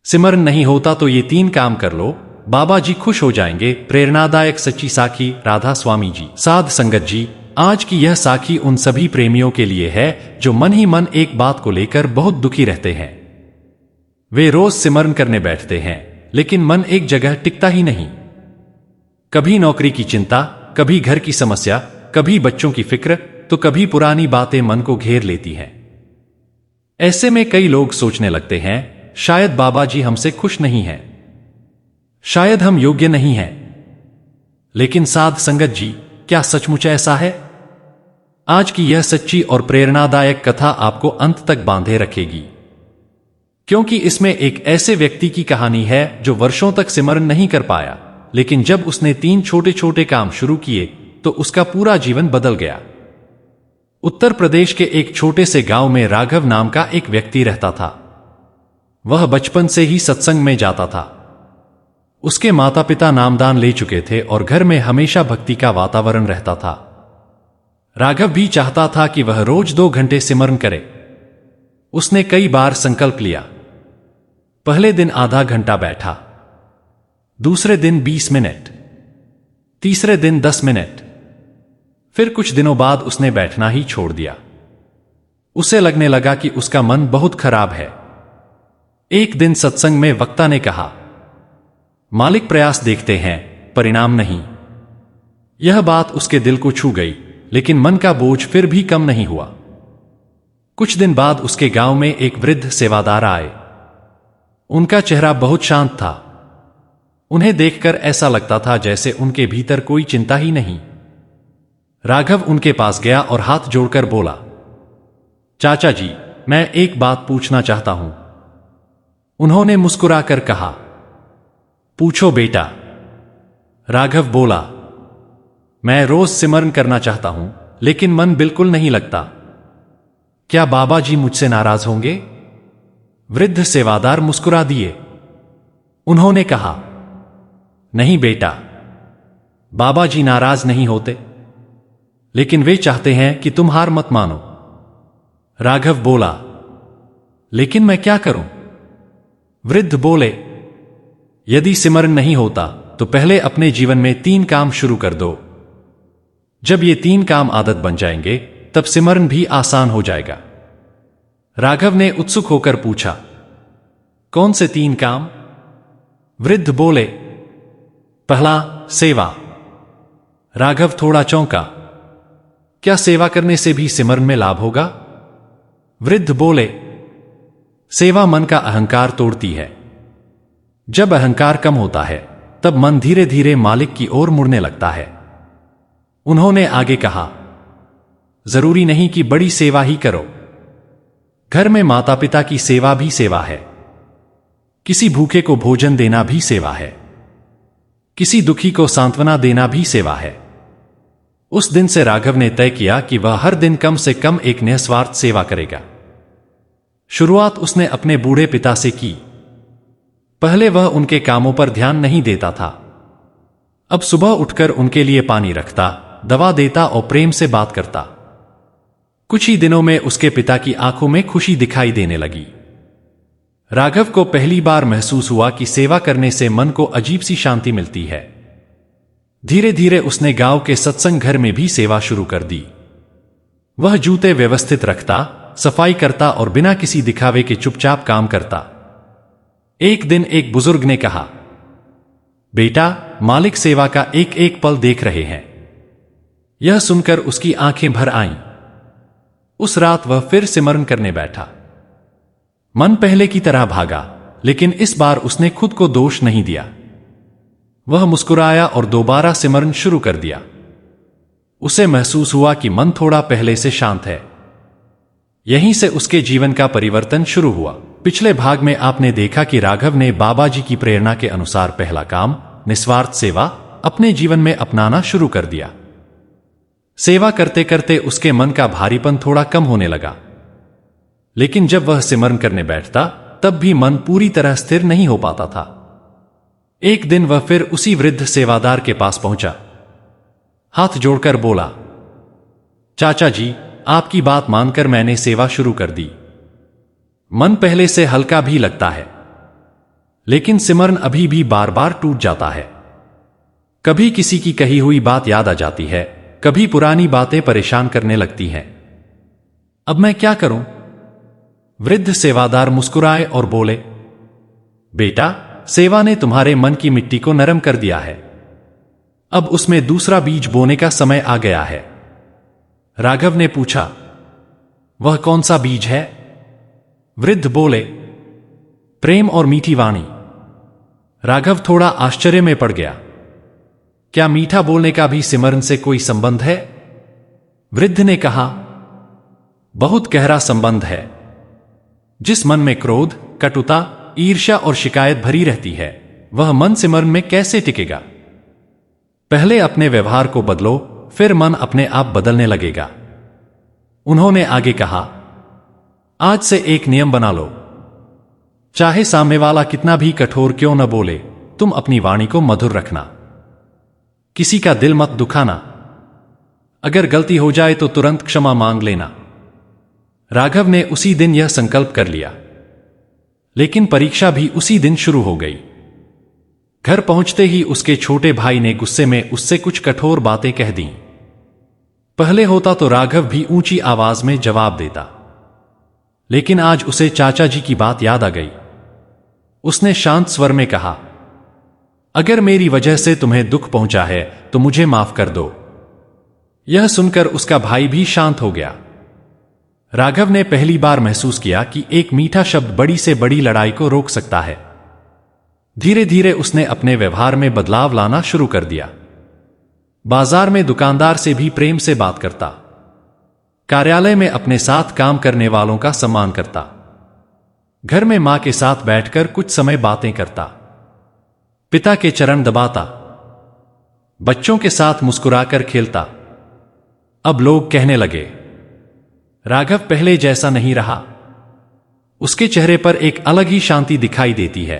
सिमरन नहीं होता तो ये 3 काम कर लो, बाबा जी खुश हो जाएंगे। प्रेरणादायक सच्ची साखी राधा स्वामी जी। साध संगत जी, आज की यह साखी उन सभी प्रेमियों के लिए है जो मन ही मन एक बात को लेकर बहुत दुखी रहते हैं। वे रोज सिमरन करने बैठते हैं, लेकिन मन एक जगह टिकता ही नहीं। कभी नौकरी की चिंता, कभी घर की समस्या, कभी बच्चों की फिक्र, तो कभी पुरानी बातें मन को घेर लेती हैं। ऐसे में कई लोग सोचने लगते हैं, शायद बाबा जी हमसे खुश नहीं हैं, शायद हम योग्य नहीं हैं। लेकिन साध संगत जी, क्या सचमुच ऐसा है? आज की यह सच्ची और प्रेरणादायक कथा आपको अंत तक बांधे रखेगी, क्योंकि इसमें एक ऐसे व्यक्ति की कहानी है जो वर्षों तक सिमरन नहीं कर पाया, लेकिन जब उसने 3 छोटे छोटे काम शुरू किए तो उसका पूरा जीवन बदल गया। उत्तर प्रदेश के एक छोटे से गांव में राघव नाम का एक व्यक्ति रहता था। वह बचपन से ही सत्संग में जाता था। उसके माता पिता नामदान ले चुके थे और घर में हमेशा भक्ति का वातावरण रहता था। राघव भी चाहता था कि वह रोज 2 घंटे सिमरन करे। उसने कई बार संकल्प लिया। पहले दिन आधा घंटा बैठा, दूसरे दिन 20 मिनट, तीसरे दिन 10 मिनट। फिर कुछ दिनों बाद उसने बैठना ही छोड़ दिया। उसे लगने लगा कि उसका मन बहुत खराब है। एक दिन सत्संग में वक्ता ने कहा, मालिक प्रयास देखते हैं, परिणाम नहीं। यह बात उसके दिल को छू गई, लेकिन मन का बोझ फिर भी कम नहीं हुआ। कुछ दिन बाद उसके गांव में एक वृद्ध सेवादार आए। उनका चेहरा बहुत शांत था। उन्हें देखकर ऐसा लगता था जैसे उनके भीतर कोई चिंता ही नहीं। राघव उनके पास गया और हाथ जोड़कर बोला, चाचा जी, मैं एक बात पूछना चाहता हूं। उन्होंने मुस्कुराकर कहा, पूछो बेटा। राघव बोला, मैं रोज सिमरन करना चाहता हूं, लेकिन मन बिल्कुल नहीं लगता। क्या बाबा जी मुझसे नाराज होंगे? वृद्ध सेवादार मुस्कुरा दिए। उन्होंने कहा, नहीं बेटा, बाबा जी नाराज नहीं होते, लेकिन वे चाहते हैं कि तुम हार मत मानो। राघव बोला, लेकिन मैं क्या करूं? वृद्ध बोले, यदि सिमरन नहीं होता तो पहले अपने जीवन में 3 काम शुरू कर दो। जब ये 3 काम आदत बन जाएंगे, तब सिमरन भी आसान हो जाएगा। राघव ने उत्सुक होकर पूछा, कौन से 3 काम? वृद्ध बोले, पहला, सेवा। राघव थोड़ा चौंका, क्या सेवा करने से भी सिमरन में लाभ होगा? वृद्ध बोले, सेवा मन का अहंकार तोड़ती है। जब अहंकार कम होता है, तब मन धीरे धीरे मालिक की ओर मुड़ने लगता है। उन्होंने आगे कहा, जरूरी नहीं कि बड़ी सेवा ही करो। घर में माता पिता की सेवा भी सेवा है। किसी भूखे को भोजन देना भी सेवा है। किसी दुखी को सांत्वना देना भी सेवा है। उस दिन से राघव ने तय किया कि वह हर दिन कम से कम एक निस्वार्थ सेवा करेगा। शुरुआत उसने अपने बूढ़े पिता से की। पहले वह उनके कामों पर ध्यान नहीं देता था। अब सुबह उठकर उनके लिए पानी रखता, दवा देता और प्रेम से बात करता। कुछ ही दिनों में उसके पिता की आंखों में खुशी दिखाई देने लगी। राघव को पहली बार महसूस हुआ कि सेवा करने से मन को अजीब सी शांति मिलती है। धीरे धीरे उसने गांव के सत्संग घर में भी सेवा शुरू कर दी। वह जूते व्यवस्थित रखता, सफाई करता और बिना किसी दिखावे के चुपचाप काम करता। एक दिन एक बुजुर्ग ने कहा, बेटा, मालिक सेवा का एक एक पल देख रहे हैं। यह सुनकर उसकी आंखें भर आईं। उस रात वह फिर सिमरन करने बैठा। मन पहले की तरह भागा, लेकिन इस बार उसने खुद को दोष नहीं दिया। वह मुस्कुराया और दोबारा सिमरन शुरू कर दिया। उसे महसूस हुआ कि मन थोड़ा पहले से शांत है। यहीं से उसके जीवन का परिवर्तन शुरू हुआ। पिछले भाग में आपने देखा कि राघव ने बाबा जी की प्रेरणा के अनुसार पहला काम, निस्वार्थ सेवा, अपने जीवन में अपनाना शुरू कर दिया। सेवा करते करते उसके मन का भारीपन थोड़ा कम होने लगा। लेकिन जब वह सिमरन करने बैठता, तब भी मन पूरी तरह स्थिर नहीं हो पाता था। एक दिन वह फिर उसी वृद्ध सेवादार के पास पहुंचा। हाथ जोड़कर बोला, चाचा जी, आपकी बात मानकर मैंने सेवा शुरू कर दी। मन पहले से हल्का भी लगता है। लेकिन सिमरन अभी भी बार बार टूट जाता है। कभी किसी की कही हुई बात याद आ जाती है, कभी पुरानी बातें परेशान करने लगती हैं। अब मैं क्या करूं? वृद्ध सेवादार मुस्कुराए और बोले, बेटा, सेवा ने तुम्हारे मन की मिट्टी को नरम कर दिया है। अब उसमें दूसरा बीज बोने का समय आ गया है। राघव ने पूछा, वह कौन सा बीज है? वृद्ध बोले, प्रेम और मीठी वाणी। राघव थोड़ा आश्चर्य में पड़ गया। क्या मीठा बोलने का भी सिमरन से कोई संबंध है? वृद्ध ने कहा, बहुत गहरा संबंध है। जिस मन में क्रोध, कटुता, ईर्ष्या और शिकायत भरी रहती है, वह मन सिमरन में कैसे टिकेगा? पहले अपने व्यवहार को बदलो, फिर मन अपने आप बदलने लगेगा। उन्होंने आगे कहा, आज से एक नियम बना लो। चाहे सामने वाला कितना भी कठोर क्यों न बोले, तुम अपनी वाणी को मधुर रखना। किसी का दिल मत दुखाना। अगर गलती हो जाए तो तुरंत क्षमा मांग लेना। राघव ने उसी दिन यह संकल्प कर लिया। लेकिन परीक्षा भी उसी दिन शुरू हो गई। घर पहुंचते ही उसके छोटे भाई ने गुस्से में उससे कुछ कठोर बातें कह दी। पहले होता तो राघव भी ऊंची आवाज में जवाब देता, लेकिन आज उसे चाचा जी की बात याद आ गई। उसने शांत स्वर में कहा, अगर मेरी वजह से तुम्हें दुख पहुंचा है तो मुझे माफ कर दो। यह सुनकर उसका भाई भी शांत हो गया। राघव ने पहली बार महसूस किया कि एक मीठा शब्द बड़ी से बड़ी लड़ाई को रोक सकता है। धीरे धीरे उसने अपने व्यवहार में बदलाव लाना शुरू कर दिया। बाजार में दुकानदार से भी प्रेम से बात करता। कार्यालय में अपने साथ काम करने वालों का सम्मान करता। घर में मां के साथ बैठकर कुछ समय बातें करता। पिता के चरण दबाता। बच्चों के साथ मुस्कुराकर खेलता। अब लोग कहने लगे, राघव पहले जैसा नहीं रहा। उसके चेहरे पर एक अलग ही शांति दिखाई देती है।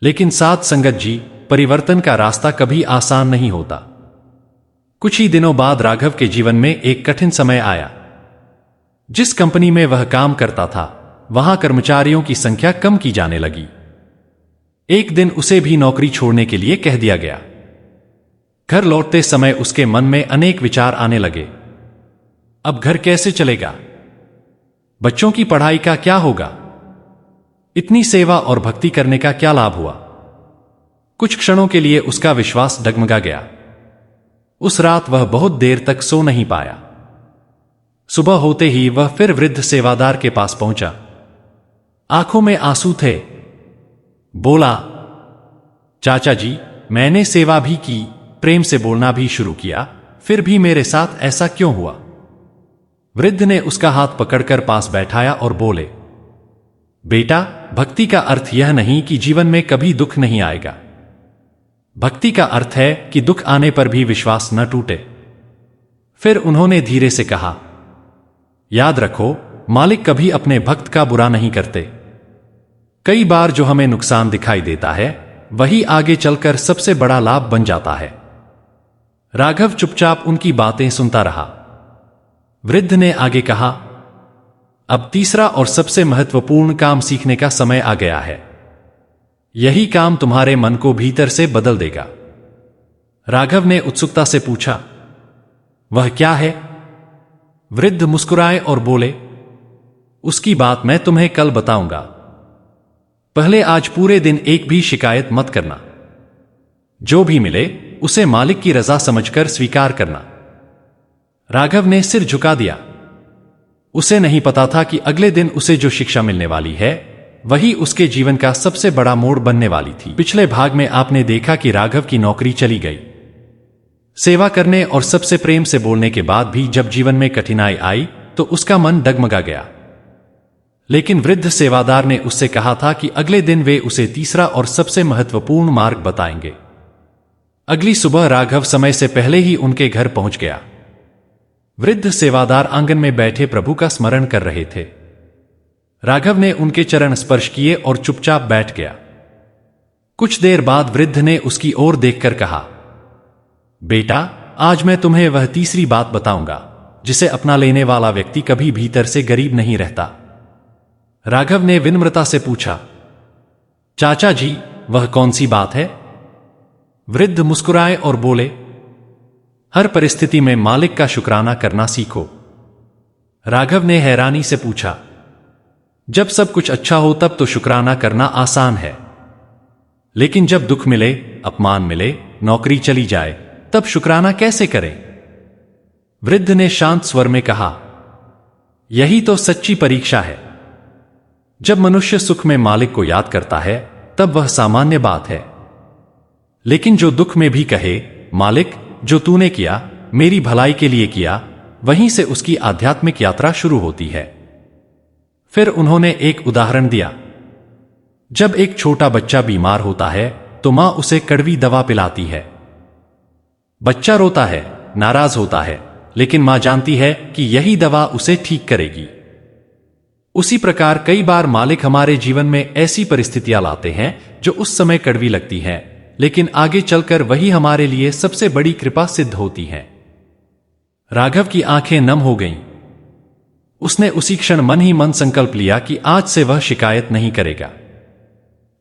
लेकिन साथ संगत जी, परिवर्तन का रास्ता कभी आसान नहीं होता। कुछ ही दिनों बाद राघव के जीवन में एक कठिन समय आया। जिस कंपनी में वह काम करता था, वहां कर्मचारियों की संख्या कम की जाने लगी। एक दिन उसे भी नौकरी छोड़ने के लिए कह दिया गया। घर लौटते समय उसके मन में अनेक विचार आने लगे। अब घर कैसे चलेगा? बच्चों की पढ़ाई का क्या होगा? इतनी सेवा और भक्ति करने का क्या लाभ हुआ? कुछ क्षणों के लिए उसका विश्वास डगमगा गया। उस रात वह बहुत देर तक सो नहीं पाया। सुबह होते ही वह फिर वृद्ध सेवादार के पास पहुंचा। आंखों में आंसू थे। बोला, चाचा जी, मैंने सेवा भी की, प्रेम से बोलना भी शुरू किया, फिर भी मेरे साथ ऐसा क्यों हुआ? वृद्ध ने उसका हाथ पकड़कर पास बैठाया और बोले, बेटा, भक्ति का अर्थ यह नहीं कि जीवन में कभी दुख नहीं आएगा। भक्ति का अर्थ है कि दुख आने पर भी विश्वास न टूटे। फिर उन्होंने धीरे से कहा, याद रखो, मालिक कभी अपने भक्त का बुरा नहीं करते। कई बार जो हमें नुकसान दिखाई देता है, वही आगे चलकर सबसे बड़ा लाभ बन जाता है। राघव चुपचाप उनकी बातें सुनता रहा। वृद्ध ने आगे कहा, अब तीसरा और सबसे महत्वपूर्ण काम सीखने का समय आ गया है। यही काम तुम्हारे मन को भीतर से बदल देगा। राघव ने उत्सुकता से पूछा, वह क्या है? वृद्ध मुस्कुराए और बोले, उसकी बात मैं तुम्हें कल बताऊंगा। पहले आज पूरे दिन एक भी शिकायत मत करना। जो भी मिले उसे मालिक की रजा समझकर स्वीकार करना। राघव ने सिर झुका दिया। उसे नहीं पता था कि अगले दिन उसे जो शिक्षा मिलने वाली है, वही उसके जीवन का सबसे बड़ा मोड़ बनने वाली थी। पिछले भाग में आपने देखा कि राघव की नौकरी चली गई। सेवा करने और सबसे प्रेम से बोलने के बाद भी जब जीवन में कठिनाई आई तो उसका मन डगमगा गया। लेकिन वृद्ध सेवादार ने उससे कहा था कि अगले दिन वे उसे तीसरा और सबसे महत्वपूर्ण मार्ग बताएंगे। अगली सुबह राघव समय से पहले ही उनके घर पहुंच गया। वृद्ध सेवादार आंगन में बैठे प्रभु का स्मरण कर रहे थे। राघव ने उनके चरण स्पर्श किए और चुपचाप बैठ गया। कुछ देर बाद वृद्ध ने उसकी ओर देखकर कहा, बेटा, आज मैं तुम्हें वह तीसरी बात बताऊंगा जिसे अपना लेने वाला व्यक्ति कभी भीतर से गरीब नहीं रहता। राघव ने विनम्रता से पूछा, चाचा जी, वह कौन सी बात है? वृद्ध मुस्कुराए और बोले, हर परिस्थिति में मालिक का शुक्राना करना सीखो। राघव ने हैरानी से पूछा, जब सब कुछ अच्छा हो तब तो शुक्राना करना आसान है, लेकिन जब दुख मिले, अपमान मिले, नौकरी चली जाए, तब शुक्राना कैसे करें? वृद्ध ने शांत स्वर में कहा, यही तो सच्ची परीक्षा है। जब मनुष्य सुख में मालिक को याद करता है तब वह सामान्य बात है, लेकिन जो दुख में भी कहे, मालिक जो तूने किया मेरी भलाई के लिए किया, वहीं से उसकी आध्यात्मिक यात्रा शुरू होती है। फिर उन्होंने एक उदाहरण दिया। जब एक छोटा बच्चा बीमार होता है तो मां उसे कड़वी दवा पिलाती है। बच्चा रोता है, नाराज होता है, लेकिन मां जानती है कि यही दवा उसे ठीक करेगी। उसी प्रकार कई बार मालिक हमारे जीवन में ऐसी परिस्थितियां लाते हैं जो उस समय कड़वी लगती हैं, लेकिन आगे चलकर वही हमारे लिए सबसे बड़ी कृपा सिद्ध होती हैं। राघव की आंखें नम हो गईं। उसने उसी क्षण मन ही मन संकल्प लिया कि आज से वह शिकायत नहीं करेगा।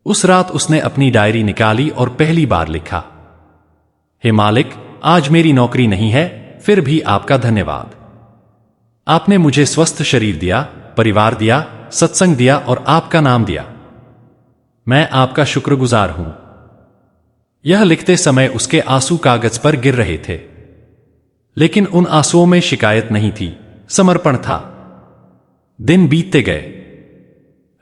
उस रात उसने अपनी डायरी निकाली और पहली बार लिखा, हे मालिक, आज मेरी नौकरी नहीं है, फिर भी आपका धन्यवाद। आपने मुझे स्वस्थ शरीर दिया, परिवार दिया, सत्संग दिया और आपका नाम दिया। मैं आपका शुक्रगुजार हूं। यह लिखते समय उसके आंसू कागज पर गिर रहे थे, लेकिन उन आंसुओं में शिकायत नहीं थी, समर्पण था। दिन बीतते गए।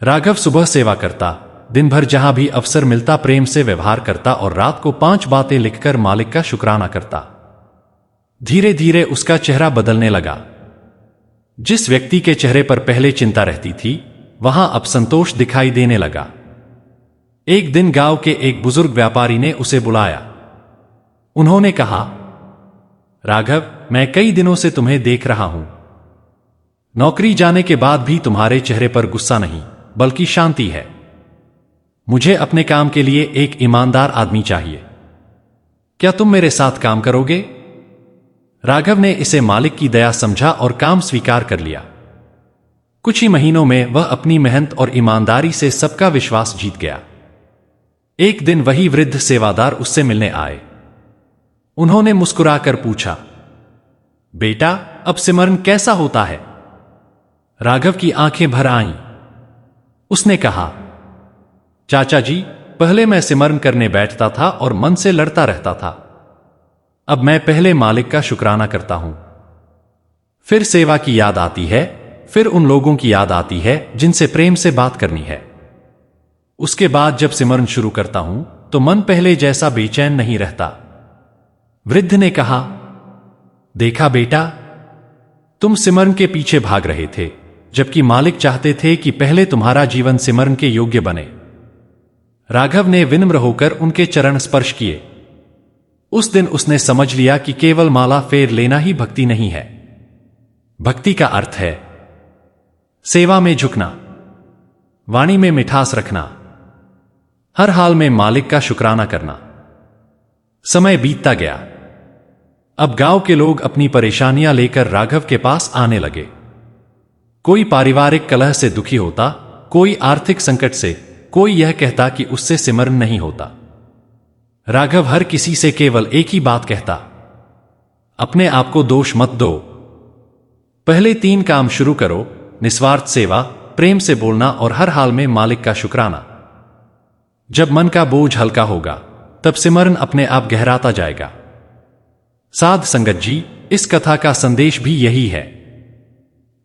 राघव सुबह सेवा करता, दिन भर जहां भी अवसर मिलता प्रेम से व्यवहार करता और रात को 5 बातें लिखकर मालिक का शुक्राना करता। धीरे धीरे उसका चेहरा बदलने लगा। जिस व्यक्ति के चेहरे पर पहले चिंता रहती थी, वहां अब संतोष दिखाई देने लगा। एक दिन गांव के एक बुजुर्ग व्यापारी ने उसे बुलाया। उन्होंने कहा, राघव, मैं कई दिनों से तुम्हें देख रहा हूं। नौकरी जाने के बाद भी तुम्हारे चेहरे पर गुस्सा नहीं, बल्कि शांति है। मुझे अपने काम के लिए एक ईमानदार आदमी चाहिए। क्या तुम मेरे साथ काम करोगे? राघव ने इसे मालिक की दया समझा और काम स्वीकार कर लिया। कुछ ही महीनों में वह अपनी मेहनत और ईमानदारी से सबका विश्वास जीत गया। एक दिन वही वृद्ध सेवादार उससे मिलने आए। उन्होंने मुस्कुराकर पूछा, बेटा, अब सिमरन कैसा होता है? राघव की आंखें भर आईं। उसने कहा, चाचा जी, पहले मैं सिमरन करने बैठता था और मन से लड़ता रहता था। अब मैं पहले मालिक का शुक्राना करता हूं, फिर सेवा की याद आती है, फिर उन लोगों की याद आती है जिनसे प्रेम से बात करनी है। उसके बाद जब सिमरन शुरू करता हूं तो मन पहले जैसा बेचैन नहीं रहता। वृद्ध ने कहा, देखा बेटा, तुम सिमरन के पीछे भाग रहे थे, जबकि मालिक चाहते थे कि पहले तुम्हारा जीवन सिमरन के योग्य बने। राघव ने विनम्र होकर उनके चरण स्पर्श किए। उस दिन उसने समझ लिया कि केवल माला फेर लेना ही भक्ति नहीं है। भक्ति का अर्थ है सेवा में झुकना, वाणी में मिठास रखना, हर हाल में मालिक का शुक्राना करना। समय बीतता गया। अब गांव के लोग अपनी परेशानियां लेकर राघव के पास आने लगे। कोई पारिवारिक कलह से दुखी होता, कोई आर्थिक संकट से, कोई यह कहता कि उससे सिमरन नहीं होता। राघव हर किसी से केवल एक ही बात कहता, अपने आप को दोष मत दो। पहले 3 काम शुरू करो, निस्वार्थ सेवा, प्रेम से बोलना और हर हाल में मालिक का शुक्राना। जब मन का बोझ हल्का होगा, तब सिमरन अपने आप गहराता जाएगा। साध संगत जी, इस कथा का संदेश भी यही है।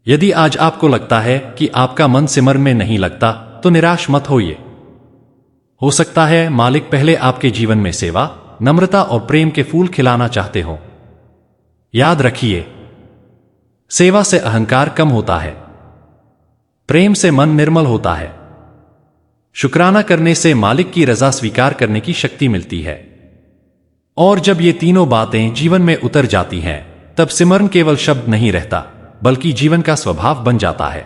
यदि आज आपको लगता है कि आपका मन सिमरन में नहीं लगता, तो निराश मत होइए। हो सकता है मालिक पहले आपके जीवन में सेवा, नम्रता और प्रेम के फूल खिलाना चाहते हो। याद रखिए, सेवा से अहंकार कम होता है, प्रेम से मन निर्मल होता है, शुक्राना करने से मालिक की रजा स्वीकार करने की शक्ति मिलती है। और जब ये तीनों बातें जीवन में उतर जाती हैं, तब सिमरन केवल शब्द नहीं रहता, बल्कि जीवन का स्वभाव बन जाता है।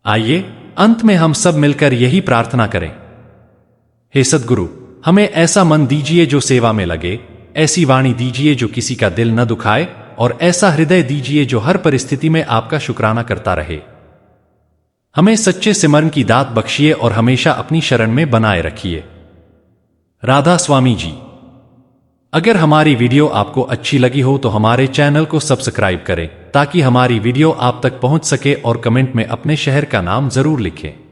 आइए अंत में हम सब मिलकर यही प्रार्थना करें, हे सद्गुरु, हमें ऐसा मन दीजिए जो सेवा में लगे, ऐसी वाणी दीजिए जो किसी का दिल न दुखाए, और ऐसा हृदय दीजिए जो हर परिस्थिति में आपका शुक्राना करता रहे। हमें सच्चे सिमरन की दात बख्शिए और हमेशा अपनी शरण में बनाए रखिए। राधा स्वामी जी। अगर हमारी वीडियो आपको अच्छी लगी हो तो हमारे चैनल को सब्सक्राइब करें ताकि हमारी वीडियो आप तक पहुंच सके और कमेंट में अपने शहर का नाम जरूर लिखें।